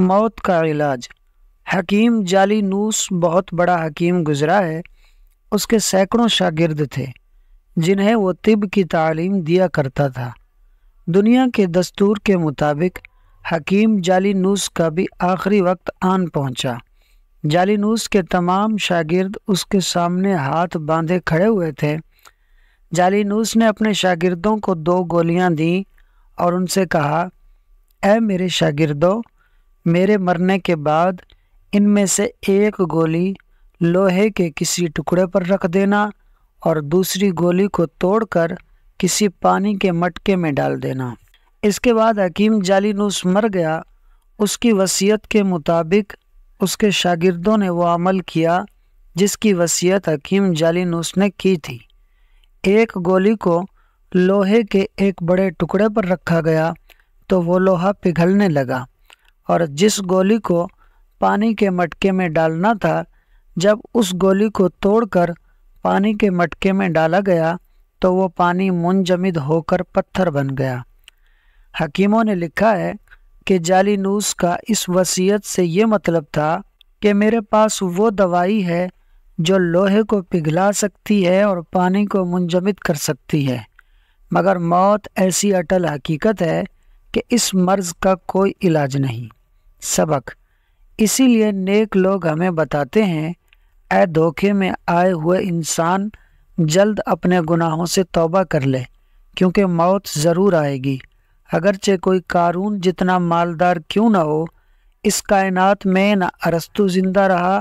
موت کا علاج۔ حکیم جالینوس بہت بڑا حکیم گزرا ہے۔ اس کے سینکڑوں شاگرد تھے جنہیں وہ طب کی تعلیم دیا کرتا تھا۔ دنیا کے دستور کے مطابق حکیم جالینوس کا بھی آخری وقت آن پہنچا۔ جالینوس کے تمام شاگرد اس کے سامنے ہاتھ باندھے کھڑے ہوئے تھے۔ جالینوس نے اپنے شاگردوں کو 2 گولیاں دیں اور ان سے کہا، اے میرے شاگردوں، میرے مرنے کے بعد ان میں سے ایک گولی لوہے کے کسی ٹکڑے پر رکھ دینا اور دوسری گولی کو توڑ کر کسی پانی کے مٹکے میں ڈال دینا۔ اس کے بعد حکیم جالینوس مر گیا۔ اس کی وصیت کے مطابق اس کے شاگردوں نے وہ عمل کیا جس کی وصیت حکیم جالینوس نے کی تھی۔ ایک گولی کو لوہے کے ایک بڑے ٹکڑے پر رکھا گیا تو وہ لوہا پگھلنے لگا، اور جس گولی کو پانی کے مٹکے میں ڈالنا تھا، جب اس گولی کو توڑ کر پانی کے مٹکے میں ڈالا گیا تو وہ پانی منجمد ہو کر پتھر بن گیا۔ حکیموں نے لکھا ہے کہ جالینوس کا اس وصیت سے یہ مطلب تھا کہ میرے پاس وہ دوائی ہے جو لوہے کو پگھلا سکتی ہے اور پانی کو منجمد کر سکتی ہے، مگر موت ایسی اٹل حقیقت ہے کہ اس مرض کا کوئی علاج نہیں۔ سبق: اسی لیے نیک لوگ ہمیں بتاتے ہیں، اے دھوکے میں آئے ہوئے انسان، جلد اپنے گناہوں سے توبہ کر لے، کیونکہ موت ضرور آئے گی۔ اگرچہ کوئی قارون جتنا مالدار کیوں نہ ہو، اس کائنات میں نہ ارسطو زندہ رہا،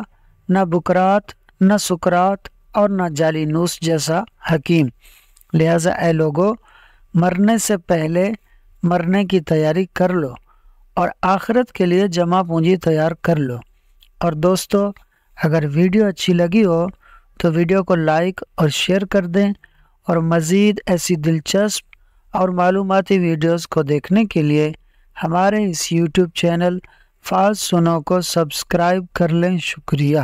نہ بکرات، نہ سقراط اور نہ جالینوس جیسا حکیم۔ لہٰذا اے لوگو، مرنے سے پہلے مرنے کی تیاری کر لو اور آخرت کے لیے جمع پونجی تیار کر لو۔ اور دوستو، اگر ویڈیو اچھی لگی ہو تو ویڈیو کو لائک اور شیئر کر دیں، اور مزید ایسی دلچسپ اور معلوماتی ویڈیوز کو دیکھنے کے لیے ہمارے اس یوٹیوب چینل فاز سنو کو سبسکرائب کر لیں۔ شکریہ۔